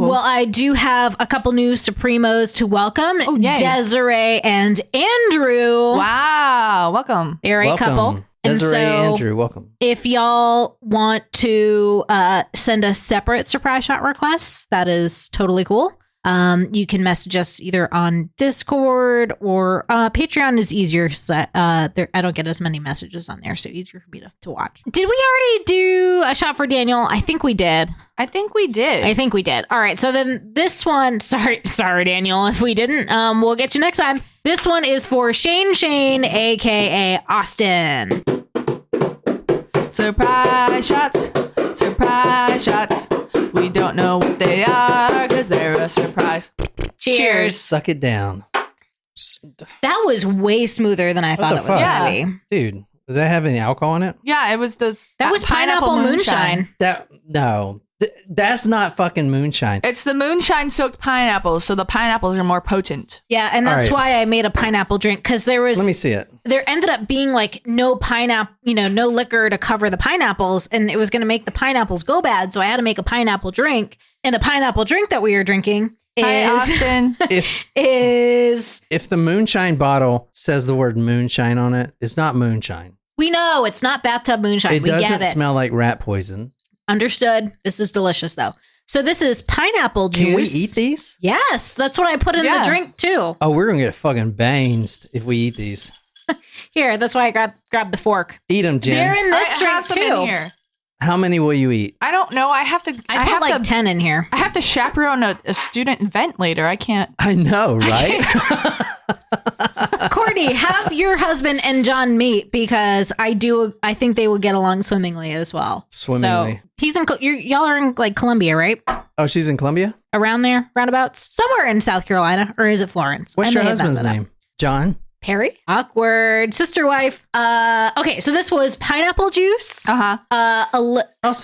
Well, I do have a couple new Supremos to welcome. Oh, yay. Desiree and Andrew. Wow. Welcome. They're a couple. Desiree, Andrew, welcome. If y'all want to send us separate surprise shot requests, that is totally cool. You can message us either on Discord or Patreon is easier. I don't get as many messages on there, so easier for me to watch. Did we already do a shot for Daniel? I think we did. I think we did. All right, so then this one, sorry, Daniel, if we didn't, we'll get you next time. This one is for Shane, aka Austin. Surprise shots. We don't know what they are because they're a surprise. Cheers. Suck it down. That was way smoother than I thought it was going to be. Dude, does that have any alcohol in it? Yeah, it was this. That was pineapple moonshine. That's not fucking moonshine. It's the moonshine soaked pineapples, so the pineapples are more potent. Yeah, and that's why I made a pineapple drink, because there was... Let me see it. There ended up being like no pineapple, no liquor to cover the pineapples, and it was going to make the pineapples go bad, so I had to make a pineapple drink. And the pineapple drink that we are drinking If the moonshine bottle says the word moonshine on it, it's not moonshine. We know it's not bathtub moonshine. It doesn't smell like rat poison. Understood. This is delicious, though. So this is pineapple juice. Can we eat these? Yes, that's what I put in the drink, too. Oh, we're going to get fucking banged if we eat these. Here, that's why I grabbed the fork. Eat them, Jen. They're in this drink, too. Here. How many will you eat? I don't know. I put like 10 in here. I have to chaperone a student event later. I can't. I know, right? Courtney, have your husband and John meet, because I think they would get along swimmingly as well. Swimmingly. So he's in. Y'all are in like Columbia, right? Oh, she's in Columbia? Around there, roundabouts, somewhere in South Carolina, or is it Florence? What's your husband's name? John. Perry. Awkward. Sister wife. Okay, so this was pineapple juice. So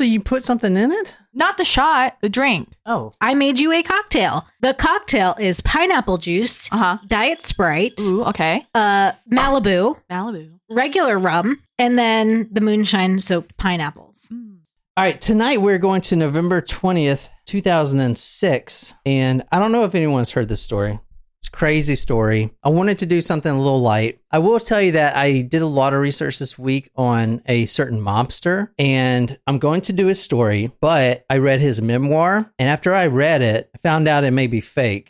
you put something in it? Not the shot, the drink. Oh. I made you a cocktail. The cocktail is pineapple juice, Diet Sprite. Ooh, okay. Malibu, regular rum, and then the moonshine soaked pineapples. All right, tonight we're going to November 20th, 2006, and I don't know if anyone's heard this story. It's a crazy story. I wanted to do something a little light. I will tell you that I did a lot of research this week on a certain mobster, and I'm going to do his story, but I read his memoir, and after I read it, I found out it may be fake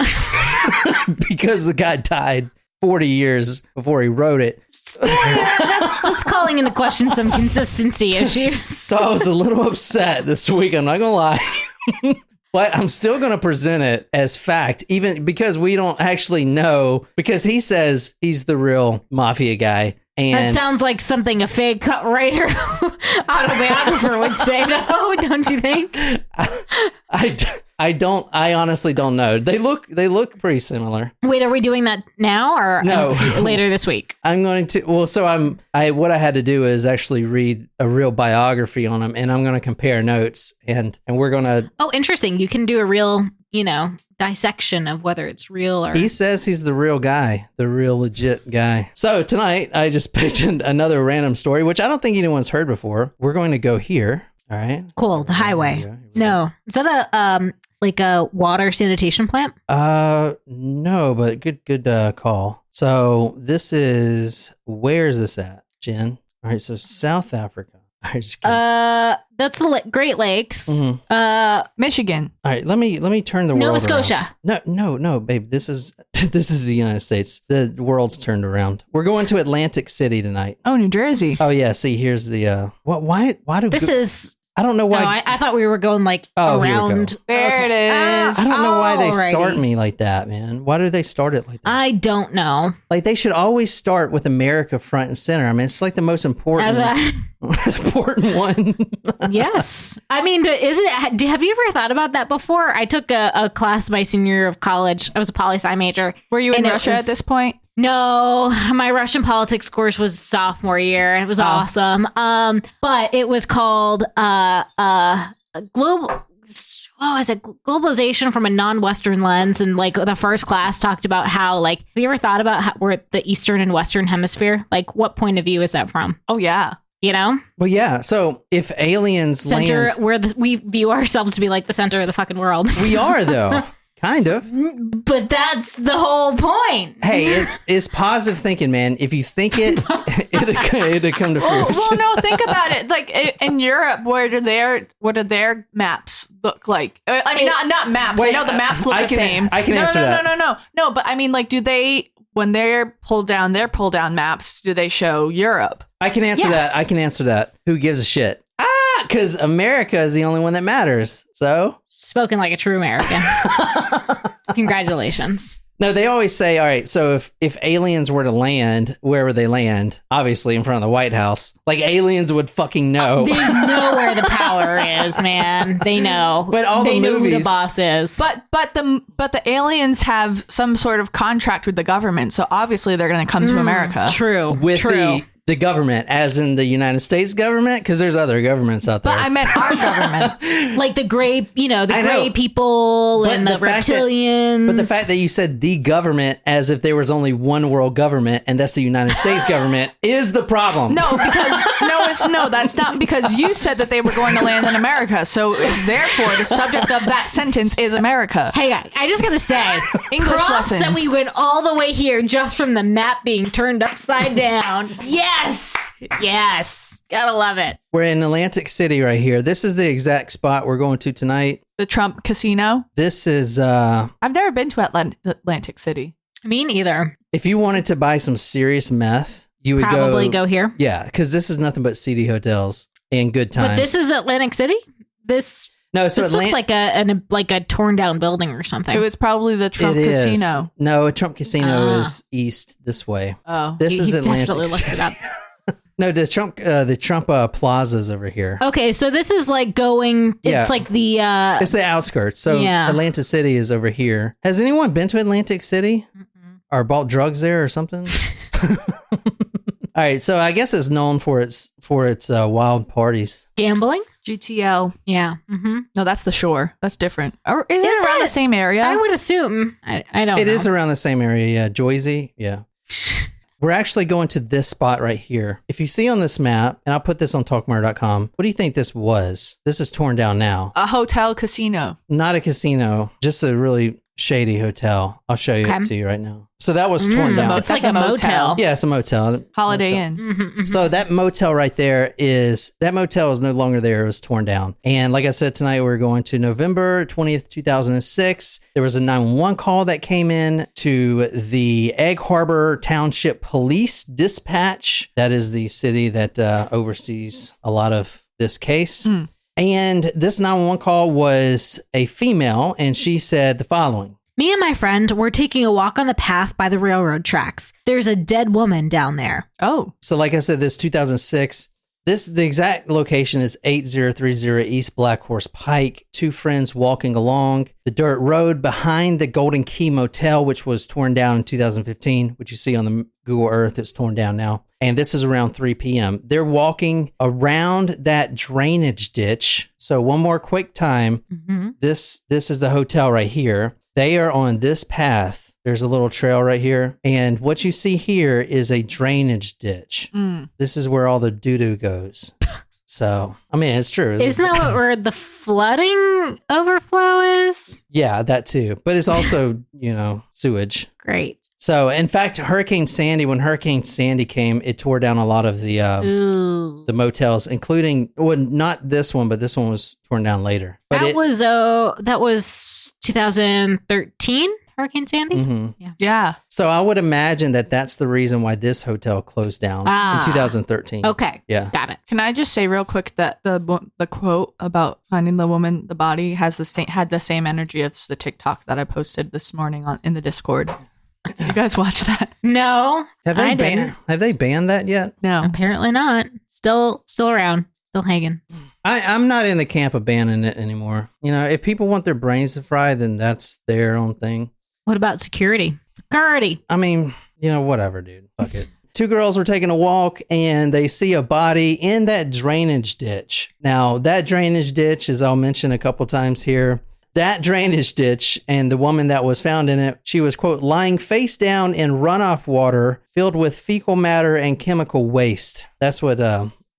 because the guy died 40 years before he wrote it. That's calling into question some consistency issues. So I was a little upset this week, I'm not gonna lie. But I'm still going to present it as fact, even because we don't actually know, because he says he's the real mafia guy. And that sounds like something a fake cut writer autobiographer would say, no, don't you think? I honestly don't know. They look pretty similar. Wait, are we doing that now or no? Later this week? I'm going to. Well, so what I had to do is actually read a real biography on him, and I'm going to compare notes, and we're going to. Oh, interesting. You can do a real, dissection of whether it's real or. He says he's the real guy, the real legit guy. So tonight I just picked another random story, which I don't think anyone's heard before. We're going to go here. All right. Cool. The highway. No, is that a water sanitation plant? No, but good call. So this is, where is this at, Jen? All right, so South Africa. All right, just kidding. That's the Great Lakes. Mm-hmm. Michigan. All right, let me turn the world Nova Scotia. Around. No, babe. This is the United States. The world's turned around. We're going to Atlantic City tonight. Oh, New Jersey. Oh yeah. See, here's the why do this is. I don't know why. No, I thought we were going around. There it is. I don't know why they start me like that, man. Why do they start it like that? I don't know. Like, they should always start with America front and center. I mean, it's like the most important important one. Yes. I mean, have you ever thought about that before? I took a class my senior year of college. I was a poli-sci major. Were you in Russia at this point? No, my Russian politics course was sophomore year. It was awesome. But it was called globalization from a non-Western lens, and like the first class talked about how, like, have you ever thought about how we're the Eastern and Western hemisphere? Like, what point of view is that from? Oh yeah. You know, Well, yeah. So if aliens center land, where we view ourselves to be like the center of the fucking world. we are though, kind of. But that's the whole point. Hey, it's positive thinking, man. If you think it, it'll come to fruition. Well, no, think about it. Like in Europe, what do their maps look like? I mean, not maps. Wait, I know the maps look the same. I can answer that. No. But I mean, like, do they, when they're pulled down their pull down maps, do they show Europe? I can answer Yes. that. I can answer that. Who gives a shit? Because America is the only one that matters. So Spoken like a true American. Congratulations. no, they always say, all right. So if aliens were to land, where would they land? Obviously, in front of the White House. Like aliens would fucking know. They know where the power is, man. They know. But all the they know who the movies- boss is. But the aliens have some sort of contract with the government, so obviously they're going to come to America. True. with true. the government, as in the United States government, because there's other governments out there. But I meant our government. Like the gray, the I gray know. people But and the fact that- reptilians. But the fact that you said the government as if there was only one world government and that's the United States government is the problem. No, because that's not, because you said that they were going to land in America. So therefore, the subject of that sentence is America. Hey, I just gotta say, English props lessons. that we went all the way here just from the map being turned upside down. Yes, gotta love it. We're in Atlantic City right here. This is the exact spot we're going to tonight. The Trump casino. This is, I've never been to Atlantic City. Me neither. if you wanted to buy some serious meth, you would Probably go here. Yeah, because this is nothing but seedy hotels and good times. But this is Atlantic City. This looks like a torn down building or something. It was probably the Trump It is. casino. No, a Trump casino is east this way. Oh, This is Atlantic definitely looked City. it up. No, the Trump Plaza's over here. Okay, so this is like going. Yeah. It's like the. It's the outskirts. So Yeah. Atlantic City is over here. Has anyone been to Atlantic City or bought drugs there or something? All right, so I guess it's known for its wild parties. Gambling. GTL. Yeah. Mm-hmm. No, that's the shore. That's different. Or is it around the same area? I would assume. I don't know. It is around the same area, yeah. Joyzy, yeah. We're actually going to this spot right here. If you see on this map, and I'll put this on talkmurder.com, what do you think this was? This is torn down now. A hotel casino. Not a casino, just a really shady hotel. I'll show it to you right now. So that was torn down. It's like a motel. Yeah, it's a motel. Holiday Motel. Inn. So that motel right there is no longer there. It was torn down. And like I said, tonight we're going to November 20th, 2006. There was a 911 call that came in to the Egg Harbor Township Police Dispatch. That is the city that oversees a lot of this case. And this 911 call was a female, and she said the following. Me and my friend were taking a walk on the path by the railroad tracks. There's a dead woman down there. Oh. So like I said, this 2006, the exact location is 8030 East Black Horse Pike. Two friends walking along the dirt road behind the Golden Key Motel, which was torn down in 2015, which you see on the Google Earth. It's torn down now. And this is around 3 p.m. They're walking around that drainage ditch. So one more quick time. This is the hotel right here. They are on this path. There's a little trail right here. And what you see here is a drainage ditch. This is where all the doo-doo goes. So, I mean, it's true. Isn't that where the flooding overflow is? Yeah, that too. But it's also, sewage. Great. So, in fact, when Hurricane Sandy came, it tore down a lot of the motels, including, well, not this one, but this one was torn down later. But that was 2013, Hurricane Sandy? Mm-hmm. Yeah. So I would imagine that that's the reason why this hotel closed down in 2013. Okay. Yeah. Got it. Can I just say real quick that the quote about finding the body had the same energy as the TikTok that I posted this morning in the Discord. Did you guys watch that? No, Have they banned that yet? No. apparently not. Still around. Still hanging. I'm not in the camp of banning it anymore. If people want their brains to fry, then that's their own thing. What about security? Security. I mean, whatever, dude. Fuck it. Two girls were taking a walk and they see a body in that drainage ditch. Now, that drainage ditch, as I'll mention a couple times here, that drainage ditch and the woman that was found in it, she was, quote, lying face down in runoff water filled with fecal matter and chemical waste. That's what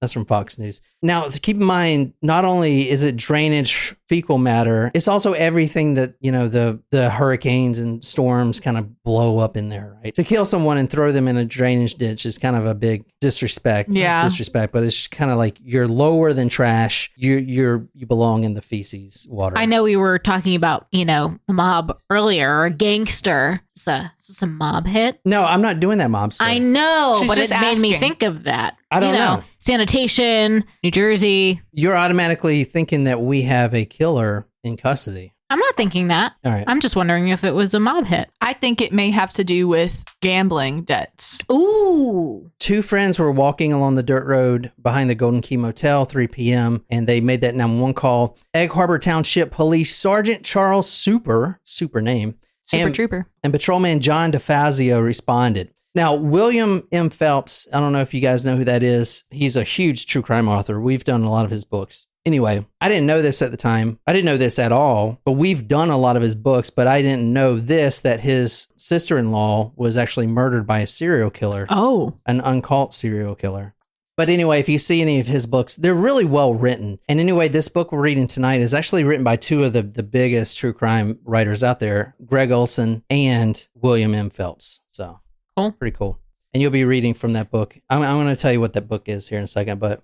That's from Fox News. Now, keep in mind, not only is it drainage, fecal matter, it's also everything that, the hurricanes and storms kind of blow up in there, right? To kill someone and throw them in a drainage ditch is kind of a big disrespect. Yeah. Not disrespect, but it's kind of like you're lower than trash. You belong in the feces water. I know we were talking about, the mob earlier, or a gangster. Is this a mob hit? No, I'm not doing that mob story. I know, She's but it just made me asking. think of that. I don't know. Sanitation, New Jersey. You're automatically thinking that we have a killer in custody. I'm not thinking that. All right. I'm just wondering if it was a mob hit. I think it may have to do with gambling debts. Ooh. Two friends were walking along the dirt road behind the Golden Key Motel, 3 p.m., and they made that 911 call. Egg Harbor Township Police Sergeant Charles super name, Super and, Trooper. and Patrolman John DeFazio responded. Now, William M. Phelps, I don't know if you guys know who that is. He's a huge true crime author. We've done a lot of his books. Anyway, I didn't know this at the time. I didn't know this at all, but we've done a lot of his books, but I didn't know that his sister-in-law was actually murdered by a serial killer, Oh. an uncaught serial killer. But anyway, if you see any of his books, they're really well written. And anyway, this book we're reading tonight is actually written by two of the biggest true crime writers out there, Greg Olson and William M. Phelps. So, Cool. Pretty cool. And you'll be reading from that book. I'm going to tell you what that book is here in a second, but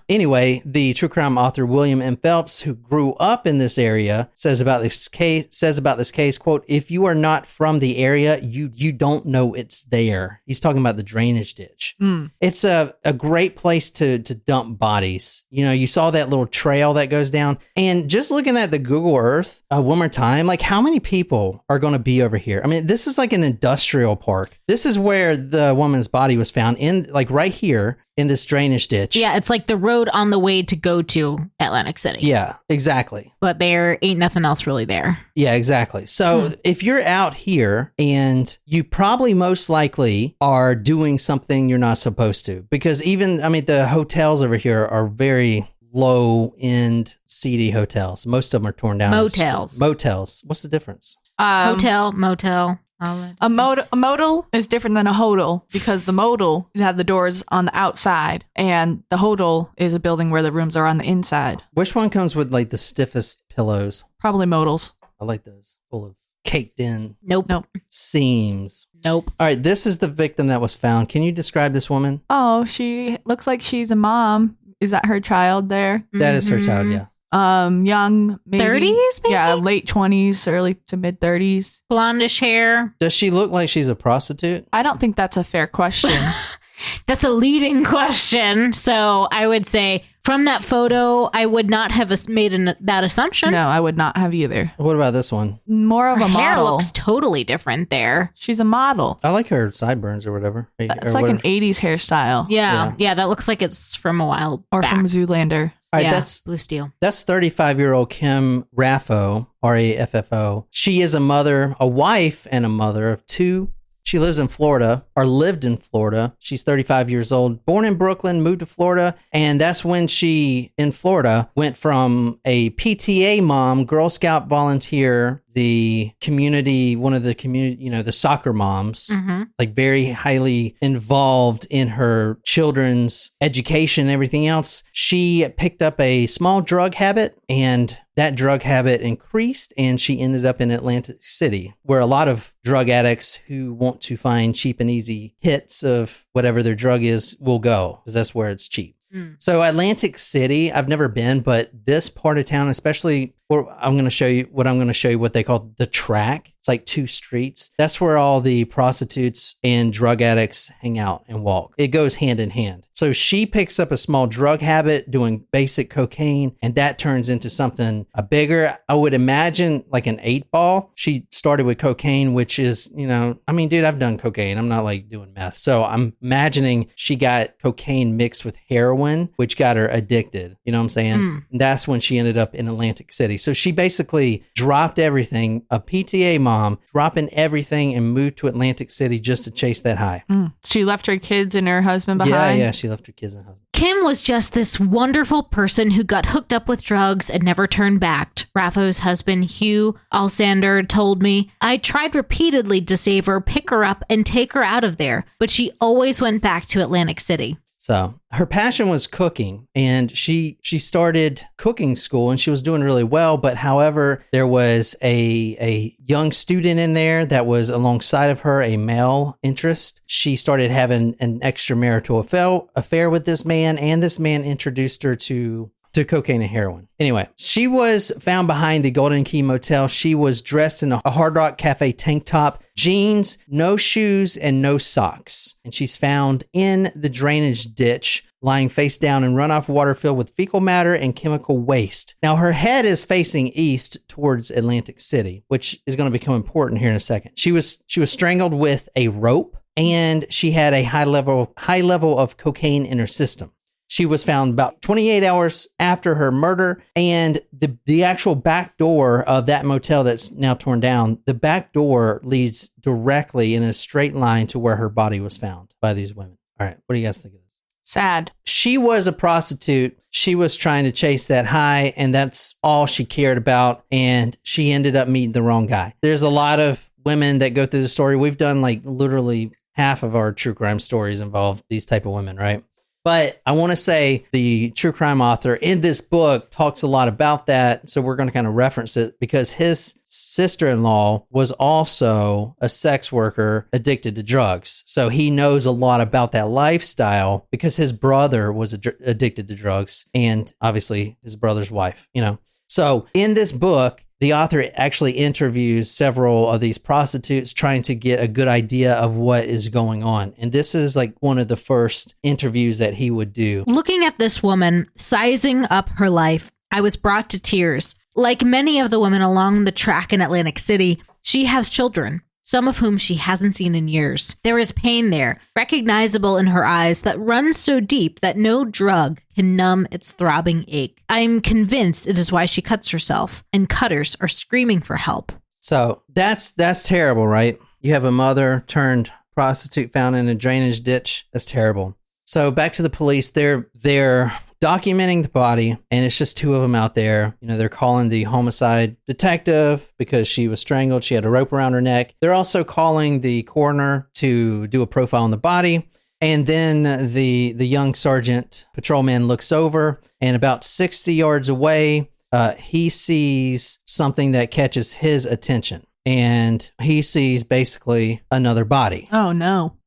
anyway, the true crime author William M. Phelps, who grew up in this area, says about this case, quote, "If you are not from the area, you don't know it's there." He's talking about the drainage ditch. It's a great place to dump bodies. You saw that little trail that goes down, and just looking at the Google Earth one more time, like how many people are going to be over here? I mean, this is like an industrial park. This is where the woman's body was found, in like right here in this drainage ditch. Yeah, it's like the road on the way to go to Atlantic City. Yeah, exactly. But there ain't nothing else really there. Yeah, exactly. So if you're out here, and you probably most likely are doing something you're not supposed to, because the hotels over here are very low end, seedy hotels. Most of them are torn down. Motels. Motels. What's the difference? Hotel, motel. A motel is different than a hodel, because the motel had the doors on the outside, and the hodel is a building where the rooms are on the inside. Which one comes with like the stiffest pillows? Probably motels. I like those, full of caked in Nope. seams. Nope. All right, this is the victim that was found. Can you describe this woman? Oh, she looks like she's a mom. Is that her child there? That is her child, yeah. Young, maybe 30s, maybe? Yeah, late 20s, early to mid 30s. Blondish hair. Does she look like she's a prostitute? I don't think that's a fair question. That's a leading question. So I would say from that photo, I would not have made that assumption. No, I would not have either. What about this one? More of Her a hair model. looks totally different there. She's a model. I like her sideburns or whatever. It's like an 80s hairstyle. Yeah, that looks like it's from a while Or back. from Zoolander. All right, Yeah, that's Blue Steel. 35-year-old Kim Raffo, Raffo. She is a wife and a mother of two. She lives in Florida, or lived in Florida. She's 35 years old, born in Brooklyn, moved to Florida. And that's when she, in Florida, went from a PTA mom, Girl Scout volunteer, the soccer moms, like very highly involved in her children's education and everything else. She picked up a small drug habit, and that drug habit increased, and she ended up in Atlantic City, where a lot of drug addicts who want to find cheap and easy hits of whatever their drug is will go, because that's where it's cheap. So Atlantic City, I've never been, but this part of town, especially where I'm going to show you what they call the track. It's like two streets. That's where all the prostitutes and drug addicts hang out and walk. It goes hand in hand. So she picks up a small drug habit doing basic cocaine, and that turns into something bigger. I would imagine like an 8-ball. She started with cocaine, which is, dude, I've done cocaine. I'm not like doing meth. So I'm imagining she got cocaine mixed with heroin, which got her addicted. You know what I'm saying? And that's when she ended up in Atlantic City. So she basically dropped everything, a PTA mom, dropping everything, and moved to Atlantic City just to chase that high. She left her kids and her husband behind. Yeah, she left her kids and husband. Kim was just this wonderful person who got hooked up with drugs and never turned back. Raffo's husband, Hugh Alsander, told me, "I tried repeatedly to save her, pick her up, and take her out of there, but she always went back to Atlantic City." So her passion was cooking, and she started cooking school, and she was doing really well. But however, there was a young student in there that was alongside of her, a male interest. She started having an extramarital affair with this man, and this man introduced her to cocaine and heroin. Anyway, she was found behind the Golden Key Motel. She was dressed in a Hard Rock Cafe tank top, jeans, no shoes, and no socks. And she's found in the drainage ditch, lying face down in runoff water filled with fecal matter and chemical waste. Now, her head is facing east towards Atlantic City, which is going to become important here in a second. She was strangled with a rope, and she had a high level of cocaine in her system. She was found about 28 hours after her murder, and the actual back door of that motel that's now torn down, the back door leads directly in a straight line to where her body was found by these women. All right, what do you guys think of this? Sad. She was a prostitute. She was trying to chase that high, and that's all she cared about, and she ended up meeting the wrong guy. There's a lot of women that go through the story. We've done like literally half of our true crime stories involve these type of women, right? But I want to say the true crime author in this book talks a lot about that. So we're going to kind of reference it because his sister-in-law was also a sex worker addicted to drugs. So he knows a lot about that lifestyle because his brother was addicted to drugs, and obviously his brother's wife, you know. So in this book, the author actually interviews several of these prostitutes trying to get a good idea of what is going on. And this is like one of the first interviews that he would do. Looking at this woman, sizing up her life, I was brought to tears. Like many of the women along the track in Atlantic City, she has children, some of whom she hasn't seen in years. There is pain there, recognizable in her eyes, that runs so deep that no drug can numb its throbbing ache. I am convinced it is why she cuts herself, and cutters are screaming for help. So that's terrible, right? You have a mother turned prostitute found in a drainage ditch. That's terrible. So back to the police. They're documenting the body, and it's just two of them out there. You know, they're calling the homicide detective because she was strangled. She had a rope around her neck. They're also calling the coroner to do a profile on the body. And then the young sergeant patrolman looks over, and about 60 yards away, he sees something that catches his attention. And he sees basically another body. Oh, no.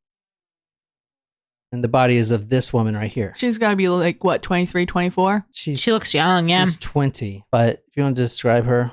And the body is of this woman right here. She's got to be like, what, 23, 24? She looks young, yeah. She's 20. But if you want to describe her.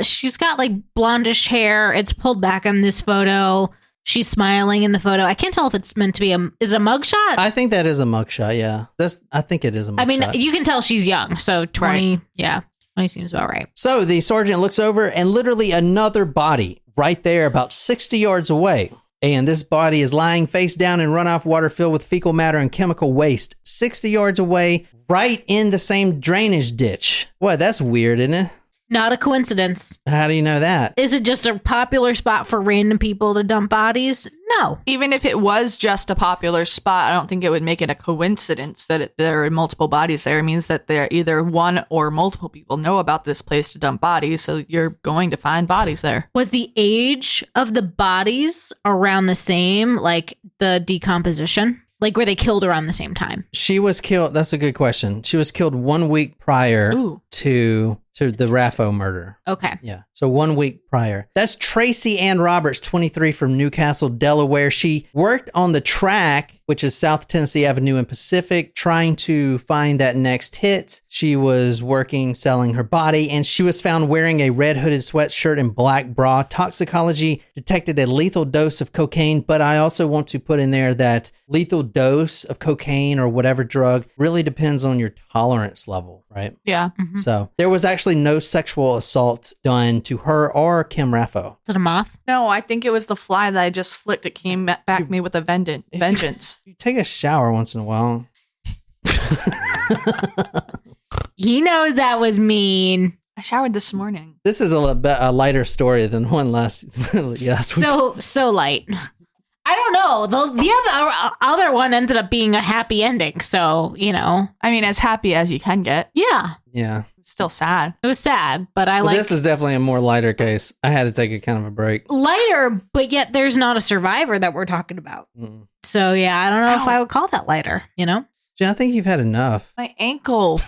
She's got like blondish hair. It's pulled back on this photo. She's smiling in the photo. I can't tell if it's meant to be is it a mugshot? I think that is a mugshot, yeah. I think it is a mugshot. I mean, you can tell she's young. So 20, right. Yeah, 20 seems about right. So the sergeant looks over, and literally another body right there about 60 yards away. And this body is lying face down in runoff water filled with fecal matter and chemical waste 60 yards away, right in the same drainage ditch. What? That's weird, isn't it? Not a coincidence. How do you know that? Is it just a popular spot for random people to dump bodies? No. Even if it was just a popular spot, I don't think it would make it a coincidence that there are multiple bodies there. It means that there either one or multiple people know about this place to dump bodies, so you're going to find bodies there. Was the age of the bodies around the same, like the decomposition? Like, were they killed around the same time? She was killed. That's a good question. She was killed 1 week prior to the Raffo murder. Okay. Yeah. So 1 week prior. That's Tracy Ann Roberts, 23, from Newcastle, Delaware. She worked on the track, which is South Tennessee Avenue and Pacific, trying to find that next hit. She was working, selling her body, and she was found wearing a red hooded sweatshirt and black bra. Toxicology detected a lethal dose of cocaine, but I also want to put in there that lethal dose of cocaine or whatever drug really depends on your tolerance level, right? Yeah. Mm-hmm. So there was actually no sexual assault done to her or Kim Raffo. Is it a moth? No, I think it was the fly that I just flicked. It came back at me with a vengeance. You take a shower once in a while. He knows that was mean. I showered this morning. This is a lighter story than one last week. So light. I don't know. The other one ended up being a happy ending. So, you know. I mean, as happy as you can get. Yeah. Yeah. Still sad. It was sad, but I like This is definitely a more lighter case. I had to take a kind of a break. lighter, but yet there's not a survivor that we're talking about. So yeah, I don't know if I would call that lighter, you know? Jen, I think you've had enough. My ankle.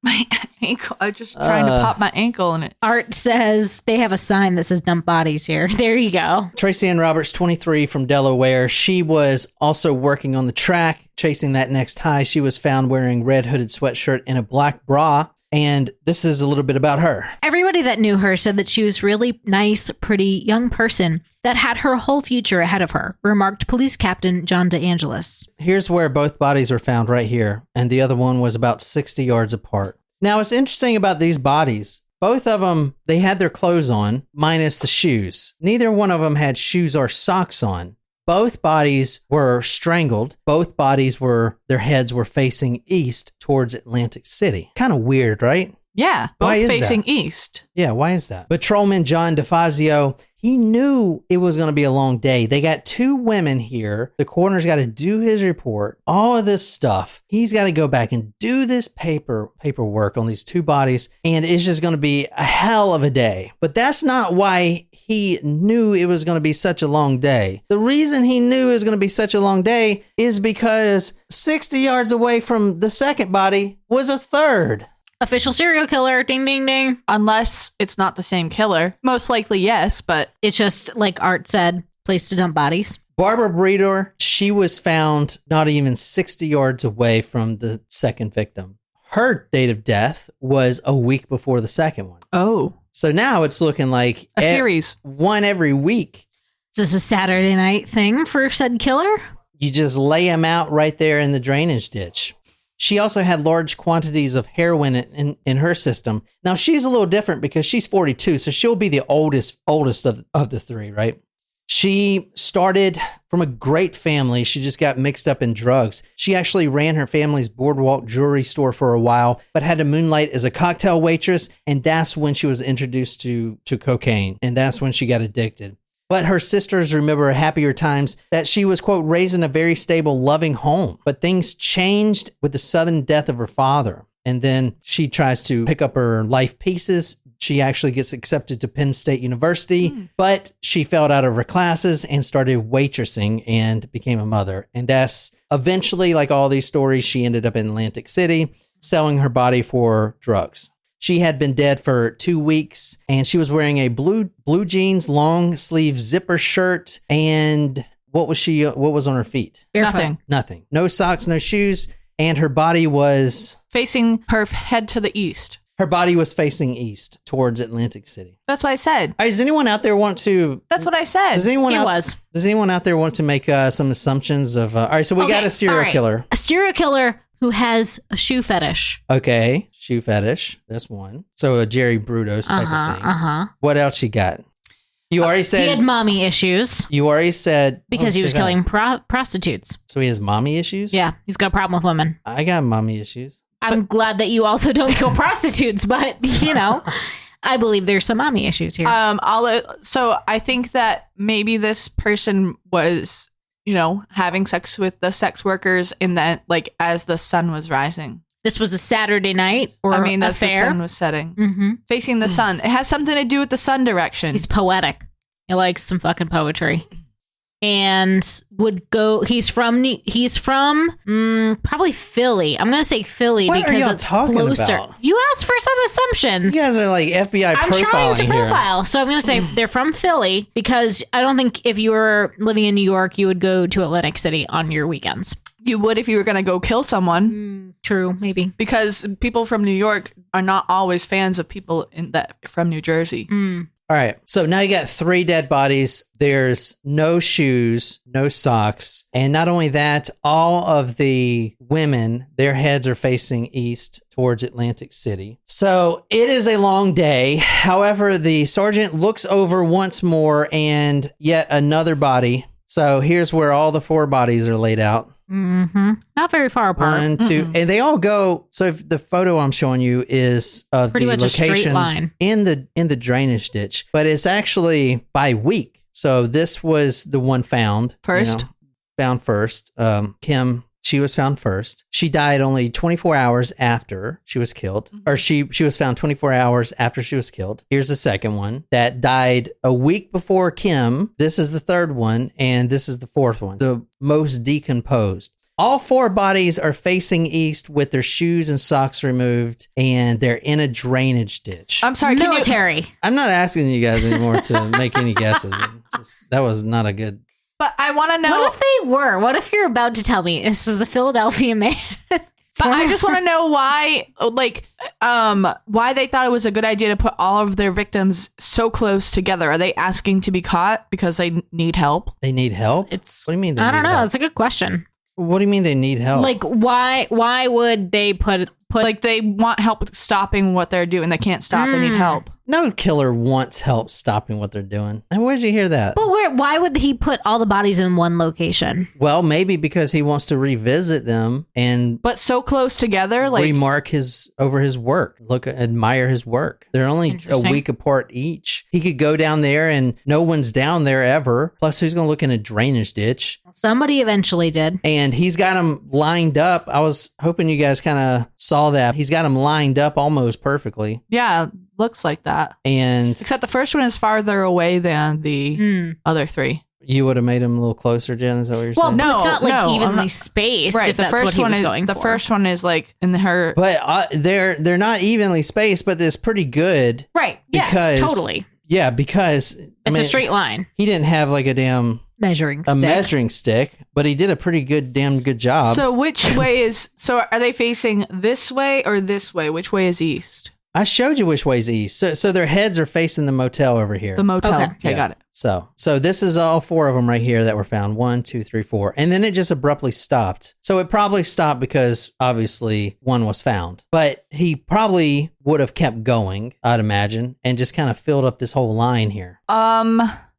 My ankle. I'm just trying to pop my ankle in it. Art says they have a sign that says dump bodies here. There you go. Tracy Ann Roberts, 23, from Delaware. She was also working on the track, chasing that next high. She was found wearing red hooded sweatshirt and a black bra. And this is a little bit about her. Everybody that knew her said that she was really nice, pretty young person that had her whole future ahead of her, remarked Police Captain John DeAngelis. Here's where both bodies were found right here, and the other one was about 60 yards apart. Now, what's interesting about these bodies, both of them, they had their clothes on, minus the shoes. Neither one of them had shoes or socks on. Both bodies were strangled. Both bodies their heads were facing east towards Atlantic City. Kind of weird, right? Yeah, both facing east. Yeah, why is that? Patrolman John DeFazio, he knew it was going to be a long day. They got two women here. The coroner's got to do his report, all of this stuff. He's got to go back and do this paperwork on these two bodies, and it's just going to be a hell of a day. But that's not why he knew it was going to be such a long day. The reason he knew it was going to be such a long day is because 60 yards away from the second body was a third. Official serial killer. Ding, ding, ding. Unless it's not the same killer. Most likely, yes, but It's just, like Art said, place to dump bodies. Barbara Breeder, she was found not even 60 yards away from the second victim. Her date of death was a week before the second one. oh, So now it's looking like a series. one every week. Is this a Saturday night thing for said killer? You just lay them out right there in the drainage ditch. She also had large quantities of heroin in her system. Now, she's a little different because she's 42, so she'll be the oldest of the three, right? She started from a great family. She just got mixed up in drugs. She actually ran her family's boardwalk jewelry store for a while, but had to moonlight as a cocktail waitress, and that's when she was introduced to cocaine, and that's when she got addicted. But her sisters remember happier times that she was, quote, raised in a very stable, loving home. But things changed with the sudden death of her father. And then she tries to pick up her life pieces. She actually gets accepted to Penn State University, but she failed out of her classes and started waitressing and became a mother. And that's eventually, like all these stories, she ended up in Atlantic City selling her body for drugs. She had been dead for 2 weeks, and she was wearing a blue jeans, long sleeve zipper shirt. And what was on her feet? Nothing. Nothing. No socks, no shoes. And her body was Facing her head to the east. Her body was facing east towards Atlantic City. That's what I said. All right, does anyone out there want to? That's what I said. Does anyone Does anyone out there want to make some assumptions of? All right, so we got a serial killer. A serial killer who has a shoe fetish. Okay, shoe fetish. That's one. So a Jerry Brudos type of thing. What else you got? You already said he had mommy issues. You already said because he was killing prostitutes. So he has mommy issues? Yeah, he's got a problem with women. I got mommy issues. I'm glad that you also don't kill prostitutes, but you know, I believe there's some mommy issues here. So I think that maybe this person was, having sex with the sex workers in that, like, as the sun was rising. This was a Saturday night, or that's the sun was setting, facing the sun. It has something to do with the sun direction. He's poetic. He likes some fucking poetry, and would go. He's from probably Philly. I'm gonna say Philly because it's closer. About? You asked for some assumptions. You guys are like FBI profiling here. I'm trying to profile, so I'm gonna say they're from Philly because I don't think if you were living in New York, you would go to Atlantic City on your weekends. You would if you were going to go kill someone. True, maybe. Because people from New York are not always fans of people from New Jersey. All right. So now you got 3 dead bodies. There's no shoes, no socks. And not only that, all of the women, their heads are facing east towards Atlantic City. So it is a long day. However, the sergeant looks over once more and yet another body. So here's where all the 4 bodies are laid out. Not very far apart. 1, 2, and they all go. So if the photo I'm showing you is of pretty the much location a straight line in the drainage ditch, but it's actually by week. So this was the one found first. Found first. Kim, she was found first. She died only 24 hours after she was killed. Or she was found 24 hours after she was killed. Here's the second one that died a week before Kim. This is the third one, and this is the fourth one, the most decomposed. All 4 bodies are facing east with their shoes and socks removed, and they're in a drainage ditch. I'm sorry, Military. I'm not asking you guys anymore to make any guesses. That was not a good... But I want to know. What if they were? What if you're about to tell me this is a Philadelphia man? But I just want to know why, why they thought it was a good idea to put all of their victims so close together. Are they asking to be caught because they need help? They need help? It's What do you mean they I don't need know. help? That's a good question. What do you mean they need help? Like, why would they put Like they want help with stopping what they're doing. They can't stop. They need help. No killer wants help stopping what they're doing. And where did you hear that? But why would he put all the bodies in one location? Well, maybe because he wants to revisit them and But so close together, like remark over his work. Admire his work. They're only a Interesting. week apart each. He could go down there and no one's down there ever. Plus, who's going to look in a drainage ditch? Somebody eventually did. And he's got them lined up. I was hoping you guys kind of saw that. He's got them lined up almost perfectly. yeah, looks like that. And Except the first one is farther away than the other 3. you would have made him a little closer, Jen? Is that what you're Well, saying? no, it's not like no, I'm evenly not- spaced. Right. If The that's what first he one was is going the for. first one is like in her. But they're not evenly spaced, but it's pretty good. Right. Yes. Because- Totally. Yeah, because It's a straight line. He didn't have like a Measuring stick. measuring stick, but he did a pretty damn good job. So which way is? So are they facing this way or this way? Which way is east? I showed you which way's east. So their heads are facing the motel over here. The motel. Okay. Okay, Yeah. got it. So this is all 4 of them right here that were found. 1, 2, 3, 4. And then it just abruptly stopped. So it probably stopped because obviously one was found. But he probably would have kept going, I'd imagine, and just kind of filled up this whole line here.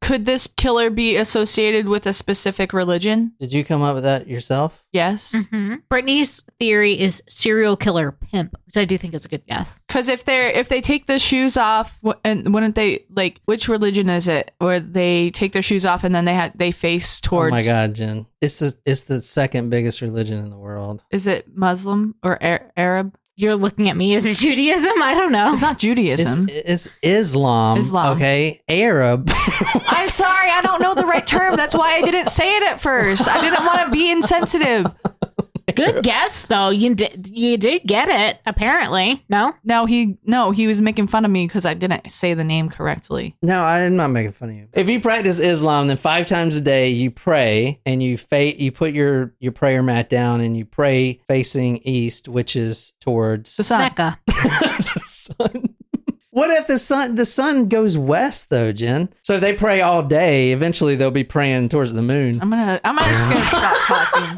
Could this killer be associated with a specific religion? Did you come up with that yourself? Yes. Mm-hmm. Brittany's theory is serial killer pimp, which I do think is a good guess. Because if they take the shoes off, and wouldn't they like? Which religion is it? Where they take their shoes off and then they face towards? Oh my God, Jen. It's the second biggest religion in the world. Is it Muslim or Arab? You're looking at me as a Judaism? I don't know. It's not Judaism. It's Islam. Islam. Okay. Arab. I'm sorry, I don't know the right term. That's why I didn't say it at first. I didn't want to be insensitive. Good guess, though. You did get it, apparently. No? No, he was making fun of me because I didn't say the name correctly. No, I'm not making fun of you. If you practice Islam, then 5 times a day you pray and you put your prayer mat down and you pray facing east, which is towards The sun. Mecca. the sun. What if the sun goes west though, Jen? So if they pray all day, eventually they'll be praying towards the moon. I'm just gonna stop talking.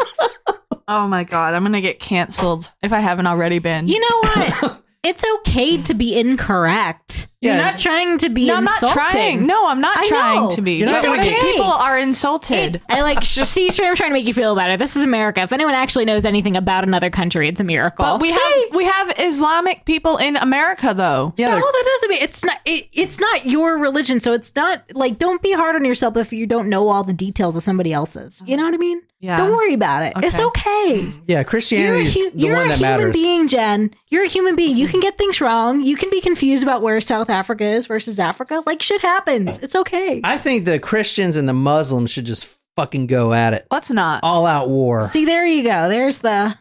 Oh my God, I'm gonna get canceled if I haven't already been. You know what? It's okay to be incorrect. Yeah. You're not trying to be No, I'm insulting. not trying. No, I'm not I trying know. to be. You're not But gonna get- people are insulted. See, I'm trying to make you feel better. This is America. If anyone actually knows anything about another country, it's a miracle. But we have Islamic people in America though. Yeah, So they're- that doesn't mean it's not your religion. So it's not like, don't be hard on yourself if you don't know all the details of somebody else's. You know what I mean? Yeah. Don't worry about it. Okay. It's okay. Yeah, Christianity is the You're one a that human matters. being, Jen. You're a human being. You can get things wrong. You can be confused about where South Africa is versus Africa. Like, shit happens. It's okay. I think the Christians and the Muslims should just fucking go at it. Let's not. All out war. See, there you go. There's the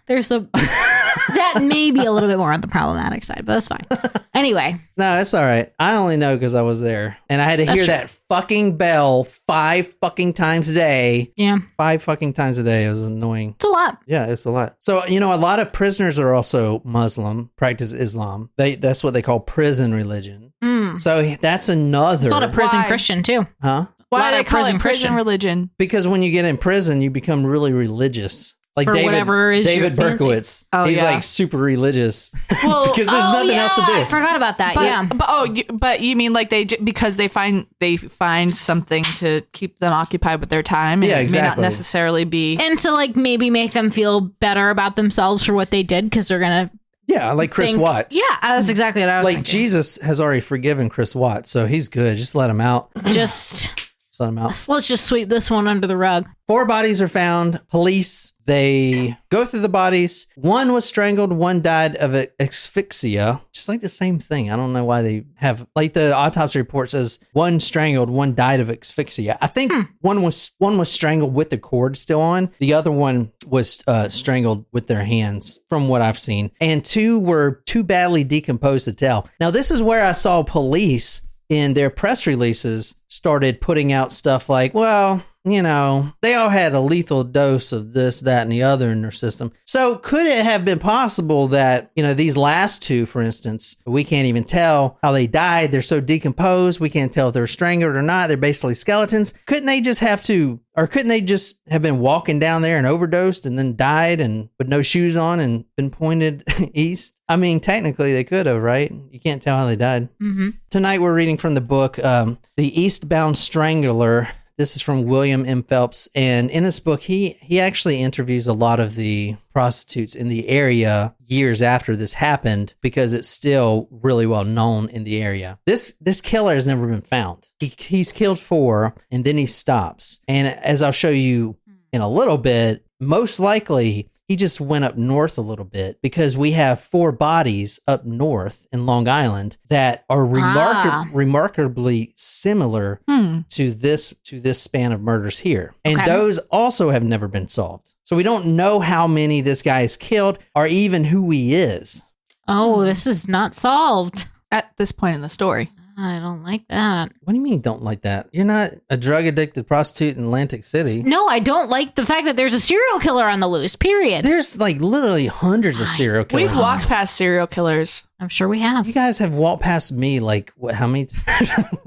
that may be a little bit more on the problematic side, but that's fine. Anyway, No, it's all right. I only know because I was there. And I had to hear true. that fucking bell 5 fucking times a day. yeah, 5 fucking times a day. It was annoying. it's a lot. Yeah, it's a lot. So, a lot of prisoners are also Muslim, practice Islam. That's what they call prison religion. So that's another. It's a lot of prison Why? Christian too. Huh? Why lot do they of call prison it prison Christian. religion? Because when you get in prison, you become really religious. Like For whatever is your David fancy. Berkowitz. Oh, He's yeah. like super religious Well, because there's nothing else to do. I forgot about that. But, but you mean like because they find something to keep them occupied with their time, and Yeah, it may exactly. not necessarily be. And to like maybe make them feel better about themselves for what they did because they're gonna Yeah, like Chris think, Watts. Yeah, that's exactly what I was Like thinking. Jesus has already forgiven Chris Watts, so he's good. Just let him out. Just Just let him out. Let's just sweep this one under the rug. 4 bodies are found. Police, they go through the bodies. 1 was strangled. 1 died of asphyxia. Just like the same thing. I don't know why they have, like the autopsy report says 1 strangled, 1 died of asphyxia. I think one was strangled with the cord still on. The other one was strangled with their hands, from what I've seen. And 2 were too badly decomposed to tell. Now, this is where I saw police in their press releases started putting out stuff like, well, you know, they all had a lethal dose of this, that, and the other in their system. So could it have been possible that, you know, these last 2, for instance, we can't even tell how they died. They're so decomposed. We can't tell if they're strangled or not. They're basically skeletons. Couldn't they just have been walking down there and overdosed and then died and with no shoes on and been pointed east? I mean, technically they could have, right? You can't tell how they died. Mm-hmm. Tonight we're reading from the book, The Eastbound Strangler. This is from William M. Phelps. And in this book, he actually interviews a lot of the prostitutes in the area years after this happened because it's still really well known in the area. This killer has never been found. He's killed 4 and then he stops. And as I'll show you in a little bit, most likely he just went up north a little bit because we have 4 bodies up north in Long Island that are remarkably similar to this span of murders here. And those also have never been solved. So we don't know how many this guy has killed or even who he is. Oh, this is not solved. At this point in the story. I don't like that. What do you mean don't like that? You're not a drug-addicted prostitute in Atlantic City. No, I don't like the fact that there's a serial killer on the loose, period. There's like literally hundreds of serial killers. We've walked past serial killers. I'm sure we have. You guys have walked past me like, what, how many times?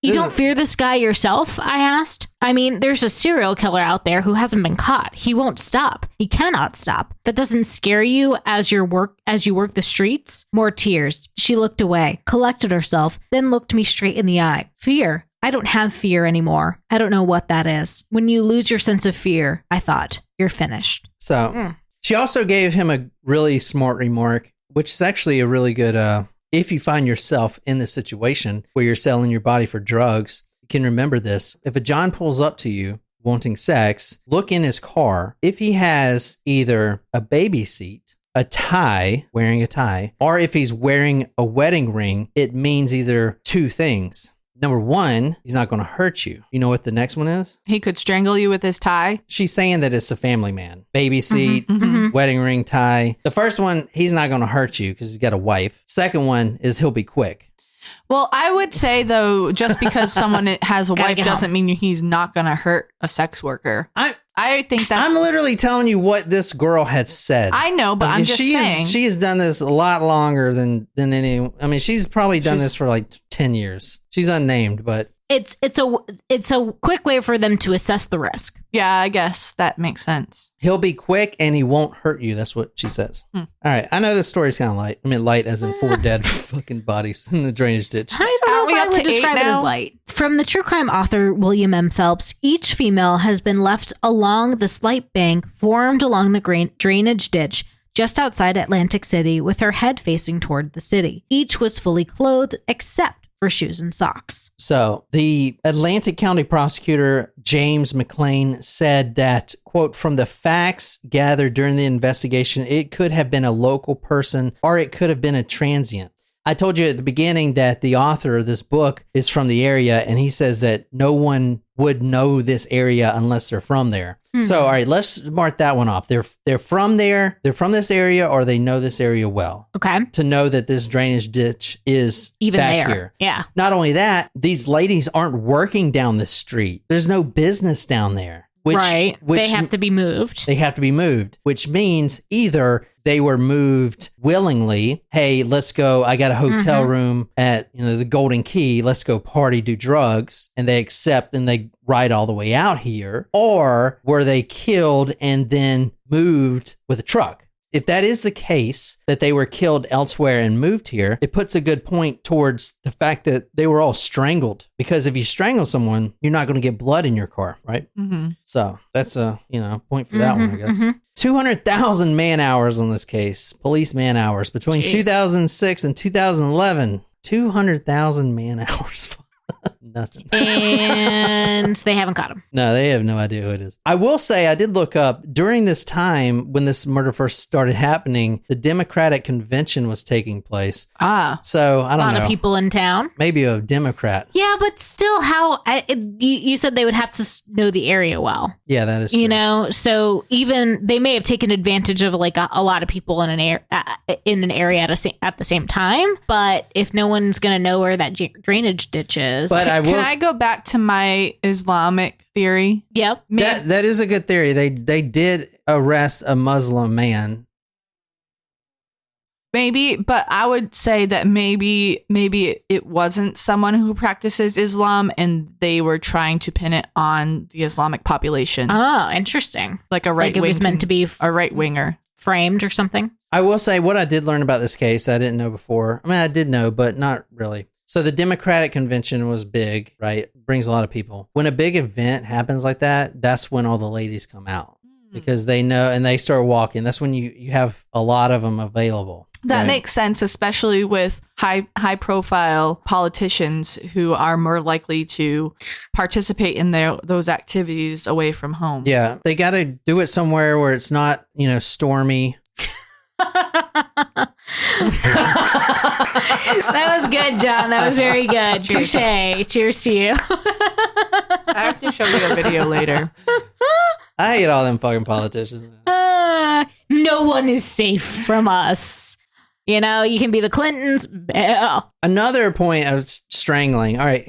You don't fear this guy yourself? I asked. I mean, there's a serial killer out there who hasn't been caught. He won't stop. He cannot stop. That doesn't scare you as you work the streets? More tears. She looked away, collected herself, then looked me straight in the eye. Fear. I don't have fear anymore. I don't know what that is. When you lose your sense of fear, I thought, you're finished. So she also gave him a really smart remark, which is actually a really good, if you find yourself in this situation where you're selling your body for drugs, you can remember this. If a John pulls up to you wanting sex, look in his car. If he has either a baby seat, a tie, wearing a tie, or if he's wearing a wedding ring, it means either 2 things. Number 1, he's not going to hurt you. You know what the next one is? He could strangle you with his tie. She's saying that it's a family man. Baby seat, wedding ring, tie. The first one, he's not going to hurt you because he's got a wife. Second one is he'll be quick. Well, I would say, though, just because someone has a wife doesn't mean he's not going to hurt a sex worker. I think that's... I'm literally telling you what this girl had said. I know, but I'm just saying. She has done this a lot longer than any... I mean, she's probably done this for like 10 years. She's unnamed, but... It's a quick way for them to assess the risk. Yeah, I guess that makes sense. He'll be quick and he won't hurt you. That's what she says. All right. I know this story's kind of light. I mean, light as in 4 dead fucking bodies in the drainage ditch. I don't know if I would describe it as light. From the true crime author William M. Phelps, each female has been left along the slight bank formed along the drainage ditch just outside Atlantic City with her head facing toward the city. Each was fully clothed except for shoes and socks. So the Atlantic County prosecutor, James McLean, said that, quote, from the facts gathered during the investigation, it could have been a local person or it could have been a transient. I told you at the beginning that the author of this book is from the area, and he says that no one would know this area unless they're from there. So, all right, let's mark that one off. They're from there, they're from this area, or they know this area well. Okay. To know that this drainage ditch is even back here. Yeah. Not only that, these ladies aren't working down the street. There's no business down there. Which they have to be moved. They have to be moved, which means either they were moved willingly. Hey, let's go. I got a hotel room at the Golden Key. Let's go party, do drugs. And they accept and they ride all the way out here. Or were they killed and then moved with a truck? If that is the case, that they were killed elsewhere and moved here, it puts a good point towards the fact that they were all strangled. Because if you strangle someone, you're not going to get blood in your car, right? So that's a point for that one, I guess. 200,000 man hours on this case, police man hours between 2006 and 2011. 200,000 man hours. Nothing. And they haven't caught him. No, they have no idea who it is. I will say, I did look up during this time when this murder first started happening, the Democratic convention was taking place. So I don't know. A lot of people in town. Maybe a Democrat. Yeah, but still, you said they would have to know the area well. Yeah, that is true. You know, so even they may have taken advantage of like a lot of people in an area at the same time. But if no one's going to know where that drainage ditch is, but can I go back to my Islamic theory? Yep, that is a good theory. They did arrest a Muslim man. Maybe, but I would say that maybe it wasn't someone who practices Islam and they were trying to pin it on the Islamic population. Oh, interesting. Like a right wing. It was meant to be a right winger. Framed or something. I will say what I did learn about this case I didn't know before. I mean, I did know, but not really. So the Democratic convention was big, right? Brings a lot of people. When a big event happens like that, that's when all the ladies come out because they know and they start walking. That's when you have a lot of them available. That makes sense, especially with high profile politicians who are more likely to participate in those activities away from home. Yeah, they got to do it somewhere where it's not, stormy. That was good, John. That was very good. Touche. Cheers to you. I have to show you a video later. I hate all them fucking politicians. No one is safe from us. You can be the Clintons. Another point of strangling. All right,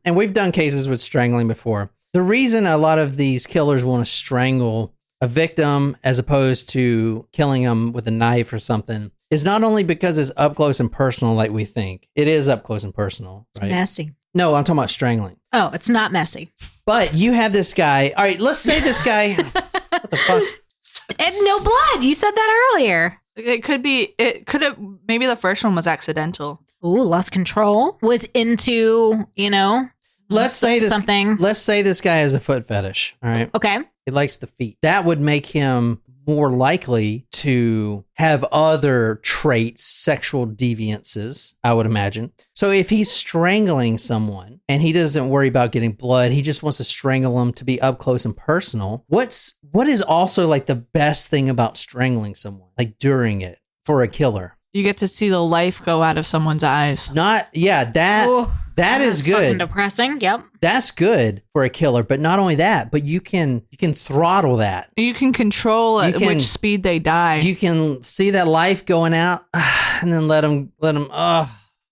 and we've done cases with strangling before. The reason a lot of these killers want to strangle a victim as opposed to killing them with a knife or something is not only because it's up close and personal like we think. It is up close and personal. Right? It's messy. No, I'm talking about strangling. Oh, it's not messy. But you have this guy. All right, let's say this guy. What the fuck? And no blood. You said that earlier. It could have, maybe the first one was accidental. Ooh, lost control. Was into, let's say something. Let's say this guy has a foot fetish. All right. Okay. He likes the feet. That would make him more likely to have other traits, sexual deviances, I would imagine. So if he's strangling someone and he doesn't worry about getting blood, he just wants to strangle them to be up close and personal. What is also like the best thing about strangling someone, like during it for a killer? You get to see the life go out of someone's eyes. That is good. Fucking depressing. Yep. That's good for a killer, but not only that, but you can throttle that. You can control at which speed they die. You can see that life going out, and then let them.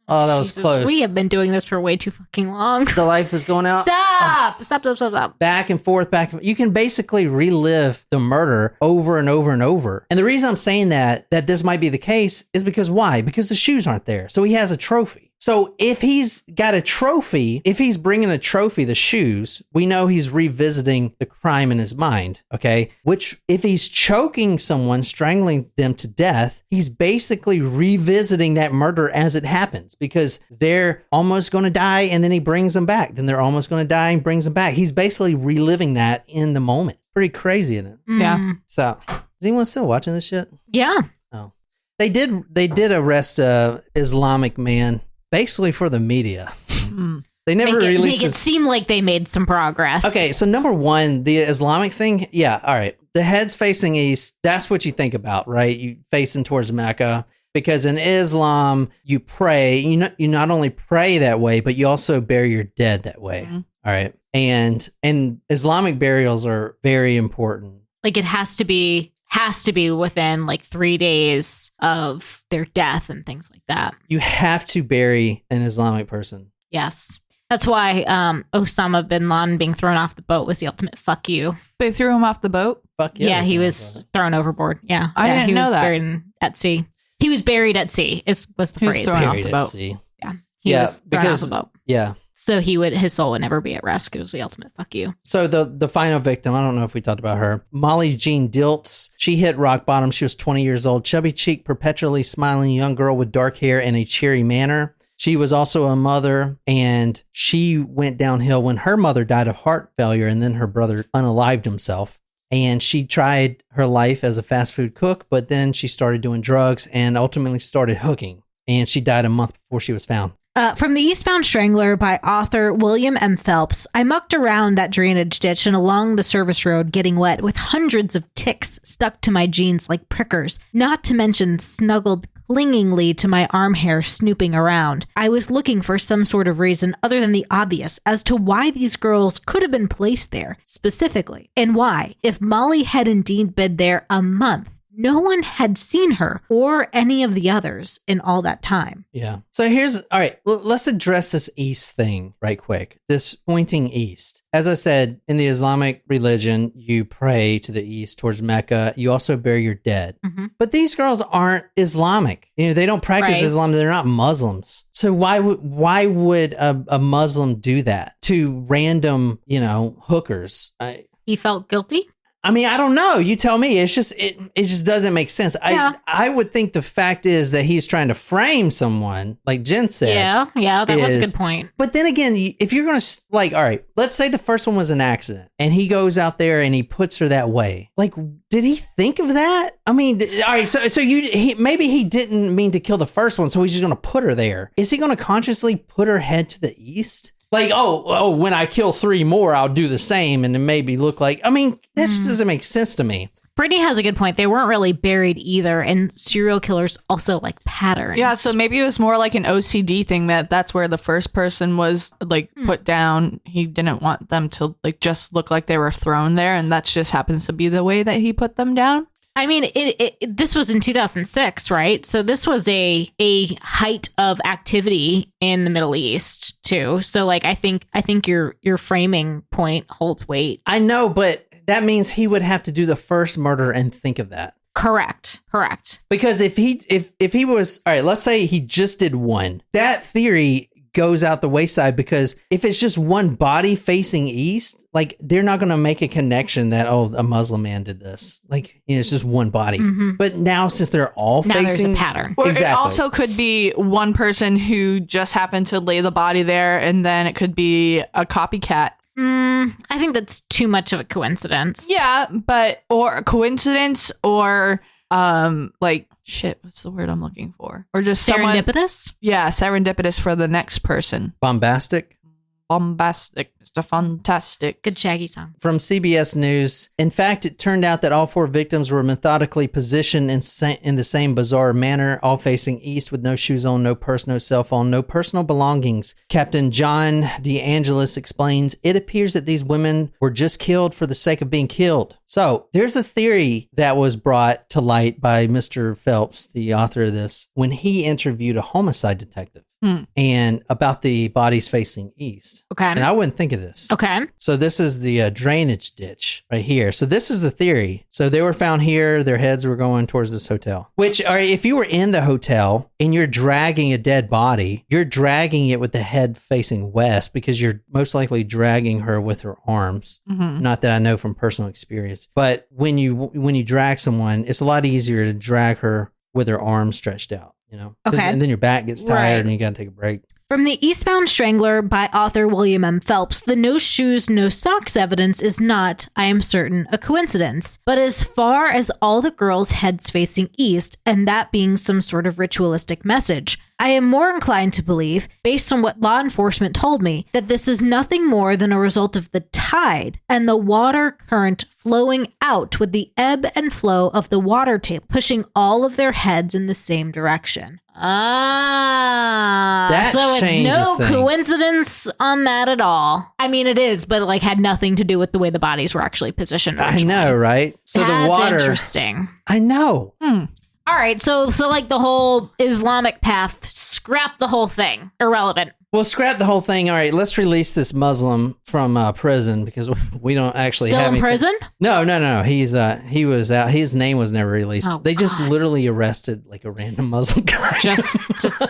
Oh, that was close. We have been doing this for way too fucking long. The life is going out. Stop. Back and forth. You can basically relive the murder over and over and over. And the reason I'm saying that this might be the case is because why? Because the shoes aren't there. So he has a trophy. So if he's got a trophy, if he's bringing a trophy, the shoes, we know he's revisiting the crime in his mind, okay? Which if he's choking someone, strangling them to death, he's basically revisiting that murder as it happens because they're almost going to die and then he brings them back. Then they're almost going to die and brings them back. He's basically reliving that in the moment. Pretty crazy, isn't it? Yeah. So is anyone still watching this shit? Yeah. Oh. They did arrest a Islamic man. Basically for the media. They never released Make it seem like they made some progress. Okay, so number one, the Islamic thing, yeah, all right. The head's facing east, that's what you think about, right? You facing towards Mecca. Because in Islam, you pray, you not only pray that way, but you also bury your dead that way. Mm-hmm. All right. And Islamic burials are very important. Like it has to be within like 3 days of their death and things like that. You have to bury an Islamic person. Yes. That's why Osama bin Laden being thrown off the boat was the ultimate fuck you. They threw him off the boat? Fuck yeah. Yeah, he was thrown overboard. Yeah. I didn't know that. Buried at sea. He was buried at sea was the phrase. He was thrown off the boat. Sea. Yeah. He was thrown off the boat. Yeah. So his soul would never be at rest. It was the ultimate fuck you. So the final victim, I don't know if we talked about her, Molly Jean Dilts. She hit rock bottom. She was 20 years old, chubby cheek, perpetually smiling young girl with dark hair and a cheery manner. She was also a mother, and she went downhill when her mother died of heart failure, and then her brother unalived himself. And she tried her life as a fast food cook, but then she started doing drugs and ultimately started hooking. And she died a month before she was found. From the Eastbound Strangler by author William M. Phelps, I mucked around that drainage ditch and along the service road getting wet with hundreds of ticks stuck to my jeans like prickers, not to mention snuggled clingingly to my arm hair snooping around. I was looking for some sort of reason other than the obvious as to why these girls could have been placed there specifically, and why, if Molly had indeed been there a month, no one had seen her or any of the others in all that time. Yeah. So all right, let's address this east thing right quick. This pointing east. As I said, in the Islamic religion, you pray to the east towards Mecca. You also bury your dead. Mm-hmm. But these girls aren't Islamic. They don't practice Islam. They're not Muslims. So why would a Muslim do that to random, hookers? He felt guilty? I mean, I don't know. You tell me. It's just it just doesn't make sense. Yeah. I would think the fact is that he's trying to frame someone, like Jen said. Yeah, that was a good point. But then again, if you're going to, all right, let's say the first one was an accident and he goes out there and he puts her that way. Like, did he think of that? I mean, all right, so maybe he didn't mean to kill the first one, so he's just going to put her there. Is he going to consciously put her head to the east? Like, when I kill 3 more, I'll do the same and then maybe look like... I mean, that just doesn't make sense to me. Brittany has a good point. They weren't really buried either, and serial killers also like patterns. Yeah, so maybe it was more like an OCD thing that's where the first person was put down. He didn't want them to just look like they were thrown there, and that just happens to be the way that he put them down. I mean, this was in 2006, right? So this was a height of activity in the Middle East too. So I think your framing point holds weight. I know, but that means he would have to do the first murder and think of that. Correct. Because if he was, all right, let's say he just did one, that theory goes out the wayside, because if it's just one body facing east, they're not going to make a connection that, a Muslim man did this. It's just one body. Mm-hmm. But now, since they're all facing, there's a pattern. Well, exactly. It also could be one person who just happened to lay the body there, and then it could be a copycat. I think that's too much of a coincidence. Yeah, or a coincidence, or what's the word I'm looking for? Or just serendipitous? Serendipitous for the next person. Bombastic, Mr. Fantastic. Good Shaggy song. From CBS News. In fact, it turned out that all 4 victims were methodically positioned in the same bizarre manner, all facing east with no shoes on, no purse, no cell phone, no personal belongings. Captain John DeAngelis explains, it appears that these women were just killed for the sake of being killed. So there's a theory that was brought to light by Mr. Phelps, the author of this, when he interviewed a homicide detective. And about the bodies facing east. Okay. And I wouldn't think of this. Okay. So this is the drainage ditch right here. So this is the theory. So they were found here. Their heads were going towards this hotel. Which, all right, if you were in the hotel and you're dragging a dead body, you're dragging it with the head facing west, because you're most likely dragging her with her arms. Mm-hmm. Not that I know from personal experience. But when you drag someone, it's a lot easier to drag her with her arms stretched out. Okay. And then your back gets tired and you got to take a break. From the Eastbound Strangler by author William M. Phelps, the no shoes, no socks evidence is not, I am certain, a coincidence. But as far as all the girls' heads facing east, and that being some sort of ritualistic message, I am more inclined to believe, based on what law enforcement told me, that this is nothing more than a result of the tide and the water current flowing out with the ebb and flow of the water table, pushing all of their heads in the same direction. So it's no coincidence on that at all. I mean, it is, but had nothing to do with the way the bodies were actually positioned originally. I know, right? So that's the water. Interesting. I know. All right, so the whole Islamic path, scrap the whole thing. Irrelevant. Well, scrap the whole thing. All right, let's release this Muslim from prison, because we don't actually Still have in anything. Prison? No. He was out. His name was never released. They just literally arrested a random Muslim guy. Just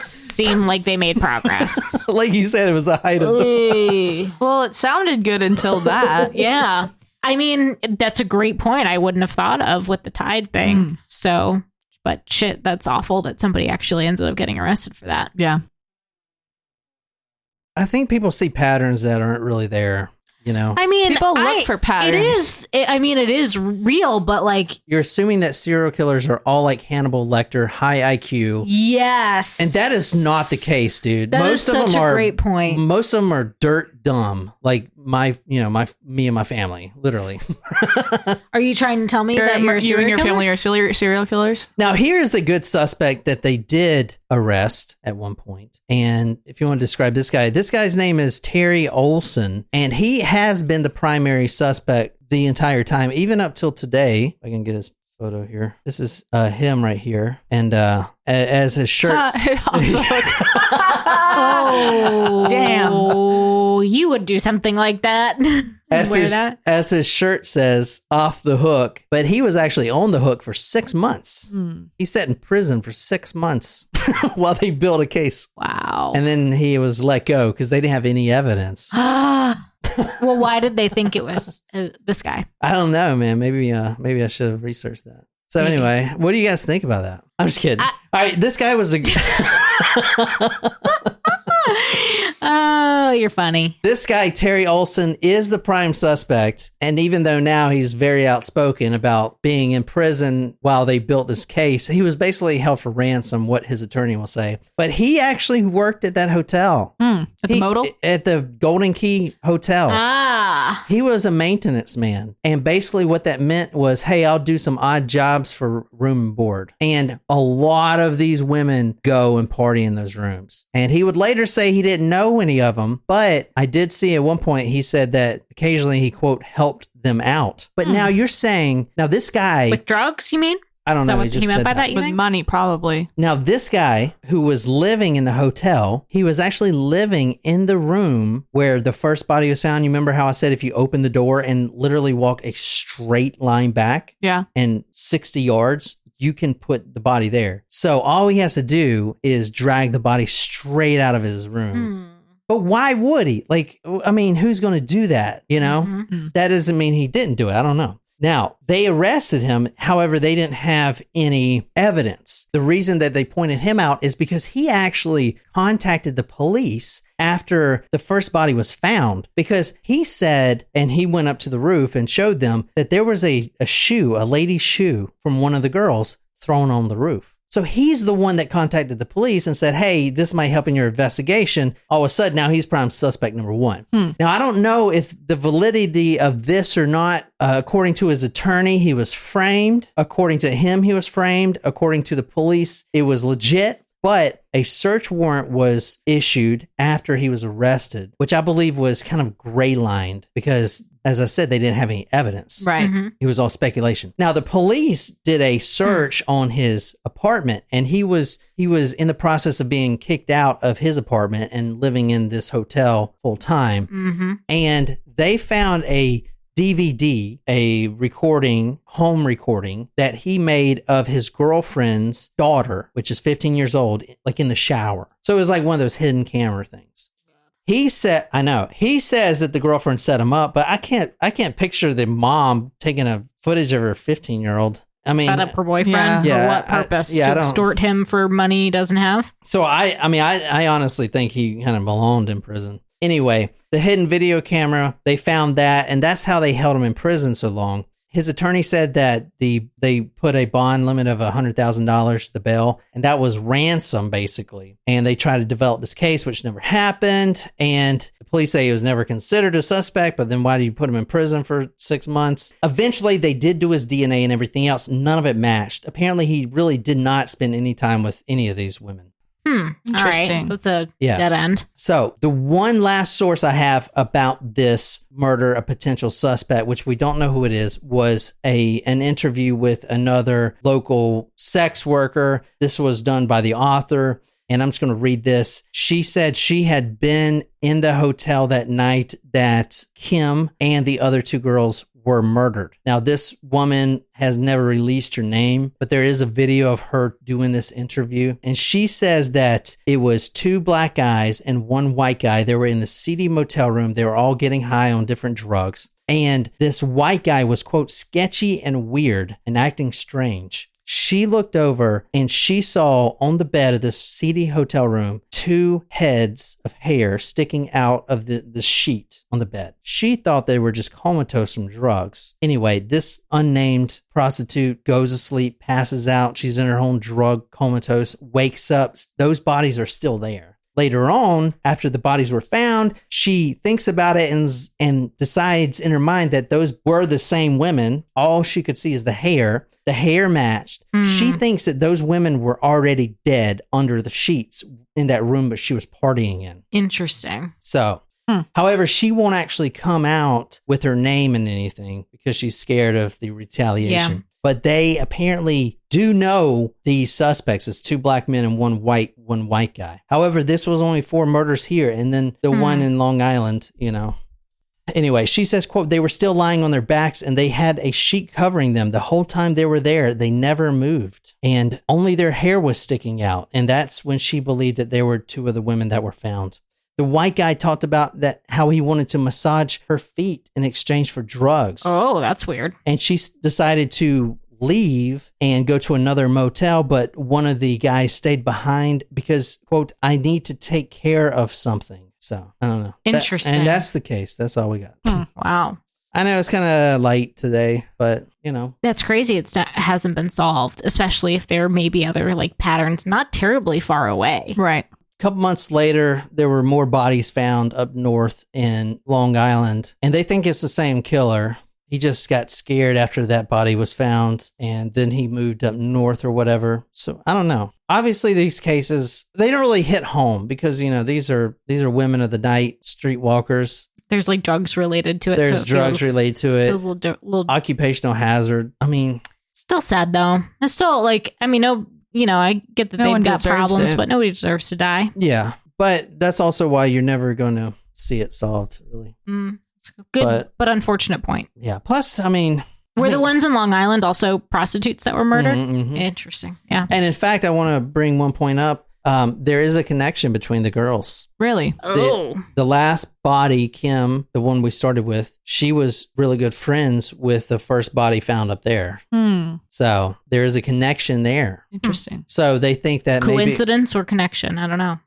seemed like they made progress. Like you said, it was the height of the... Well, it sounded good until that. Yeah. I mean, that's a great point. I wouldn't have thought of with the tide thing. So, but shit, that's awful that somebody actually ended up getting arrested for that. Yeah. I think people see patterns that aren't really there. you know. I mean, People look for patterns. It is real, but like, You're assuming that serial killers are all like Hannibal Lecter, high IQ. yes. And that is not the case, dude. That is such a great point. Most of them are dirt dumb, like me and my family, literally. Are you trying to tell me that you're a you and your serial family are serial killers? Now, here's a good suspect that they did arrest at one point. And if you want to describe this guy's name is Terry Olson, and he has been the primary suspect the entire time, even up till today. I can get his photo here. This is him right here. And as his shirt... Oh, damn. You would do something like that. As his shirt says, off the hook. But he was actually on the hook for 6 months. He sat in prison for 6 months while they built a case. Wow. And then he was let go because they didn't have any evidence. Well, why did they think it was this guy? I don't know, man. Maybe I should have researched that. So anyway, what do you guys think about that? I'm just kidding. All right, this guy was a... Oh, you're funny. This guy, Terry Olson, is the prime suspect. And even though now he's very outspoken about being in prison while they built this case, he was basically held for ransom, what his attorney will say. But he actually worked at that hotel. At the motel? At the Golden Key Hotel. Ah. He was a maintenance man. And basically what that meant was, hey, I'll do some odd jobs for room and board. And a lot of these women go and party in those rooms. And he would later say he didn't know any of them. But I did see at one point, he said that occasionally he, quote, helped them out. But now you're saying, now this guy... With drugs, you mean? I don't Is know. that what he meant by that, you With think? money, probably. Now, this guy who was living in the hotel, he was actually living in the room where the first body was found. You remember how I said if you open the door and literally walk a straight line back Yeah. and 60 yards, you can put the body there. So all he has to do is drag the body straight out of his room. But why would he? Like, I mean, who's going to do that? You know, that doesn't mean he didn't do it. I don't know. Now, they arrested him. However, they didn't have any evidence. The reason that they pointed him out is because he actually contacted the police after the first body was found, because he said, and he went up to the roof and showed them that there was a shoe, a lady's shoe from one of the girls thrown on the roof. So he's the one that contacted the police and said, hey, this might help in your investigation. All of a sudden, now he's prime suspect number one. Now, I don't know if the validity of this or not. According to his attorney, he was framed. According to him, he was framed. According to the police, it was legit. But a search warrant was issued after he was arrested, which I believe was kind of gray lined because, as I said, they didn't have any evidence. Right. It was all speculation. Now, the police did a search on his apartment, and he was in the process of being kicked out of his apartment and living in this hotel full time. And they found a DVD, a home recording that he made of his girlfriend's daughter, which is 15 years old, like in the shower. So it was like one of those hidden camera things. He says that the girlfriend set him up, but I can't picture the mom taking a footage of her 15-year-old. I mean, set up her boyfriend for what purpose? To extort him for money he doesn't have? So I honestly think he kind of belonged in prison. Anyway, the hidden video camera, they found that, and that's how they held him in prison so long. His attorney said that they put a bond limit of $100,000 the bail, and that was ransom, basically. And they tried to develop this case, which never happened. And the police say he was never considered a suspect, but then why did you put him in prison for 6 months? Eventually, they did do his DNA and everything else. None of it matched. Apparently, he really did not spend any time with any of these women. Interesting. All right, so that's a dead end. So the one last source I have about this murder, a potential suspect, which we don't know who it is, was an interview with another local sex worker. This was done by the author, and I'm just going to read this. She said she had been in the hotel that night that Kim and the other two girls were murdered. Now, this woman has never released her name, but there is a video of her doing this interview. And she says that it was 2 black guys and 1 white guy. They were in the seedy motel room. They were all getting high on different drugs. And this white guy was, quote, sketchy and weird and acting strange. She looked over and she saw on the bed of this seedy hotel room 2 heads of hair sticking out of the sheet on the bed. She thought they were just comatose from drugs. Anyway, this unnamed prostitute goes asleep, passes out. She's in her home, drug comatose, wakes up. Those bodies are still there. Later on, after the bodies were found, she thinks about it and decides in her mind that those were the same women. All she could see is the hair. The hair matched. She thinks that those women were already dead under the sheets in that room, but she was partying in. Interesting. So, however, she won't actually come out with her name and anything because she's scared of the retaliation. Yeah. But they apparently do know these suspects. It's 2 black men and one white guy. However, this was only 4 murders here, and then the one in Long Island, Anyway, she says, quote, they were still lying on their backs and they had a sheet covering them. The whole time they were there, they never moved. And only their hair was sticking out. And that's when she believed that they were 2 of the women that were found. The white guy talked about that how he wanted to massage her feet in exchange for drugs. Oh, that's weird. And she decided to leave and go to another motel, but one of the guys stayed behind because, quote, I need to take care of something. So, I don't know. Interesting. And that's the case. That's all we got. Wow. I know it's kind of light today, but, That's crazy. It hasn't been solved, especially if there may be other patterns not terribly far away. Right. Couple months later, there were more bodies found up north in Long Island, and they think it's the same killer. He just got scared after that body was found, and then he moved up north or whatever. So I don't know. Obviously, these cases, they don't really hit home because, these are women of the night, streetwalkers. There's drugs related to it. There's so drugs related to it. Feels a little occupational hazard. I mean, still sad though. It's still no, I get that they've got problems, but nobody deserves to die. Yeah, but that's also why you're never going to see it solved, really. It's a good but unfortunate point. Yeah. Plus, were the ones in Long Island also prostitutes that were murdered? Mm-hmm. Interesting. Yeah. And in fact, I want to bring one point up. There is a connection between the girls. Really? The last body, Kim, the one we started with, she was really good friends with the first body found up there. So there is a connection there. Interesting. So they think that coincidence or connection? I don't know.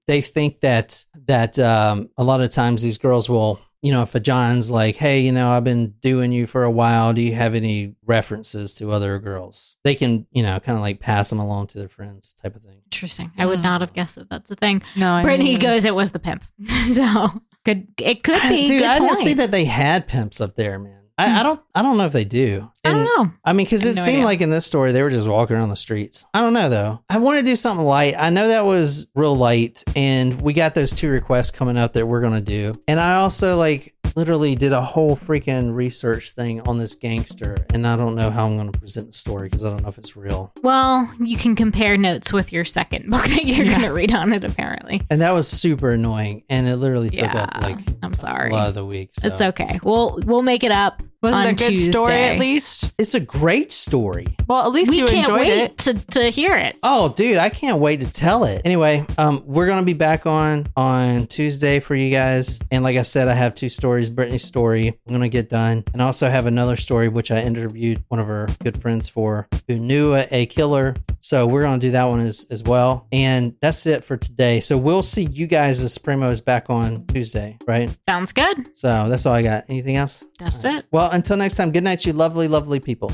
They think that a lot of times these girls will, if a John's like, hey, I've been doing you for a while. Do you have any references to other girls? They can, kind of pass them along to their friends type of thing. Interesting. I would not have guessed that that's a thing. No, Brittany goes, it was the pimp. So it could be. Dude, good I didn't point. see that they had pimps up there, man. I don't know if they do. And, I don't know. Because it seemed like in this story they were just walking around the streets. I don't know though. I want to do something light. I know that was real light, and we got those 2 requests coming up that we're gonna do. And I also literally did a whole freaking research thing on this gangster, and I don't know how I'm gonna present the story because I don't know if it's real. Well, you can compare notes with your second book that you're gonna read on it, apparently. And that was super annoying, and it literally took up I'm sorry, a lot of the week. So. It's okay. We'll make it up. Was on it a good Tuesday. story at least? It's a great story. Well, at least you enjoyed it. to hear it. Oh, dude, I can't wait to tell it. Anyway, we're going to be back on Tuesday for you guys. And like I said, I have 2 stories. Brittany's story, I'm going to get done. And I also have another story, which I interviewed one of our good friends for who knew a killer. So we're going to do that one as well. And that's it for today. So we'll see you guys as Primos back on Tuesday, right? Sounds good. So that's all I got. Anything else? That's it. Well, until next time, good night, you lovely, lovely people.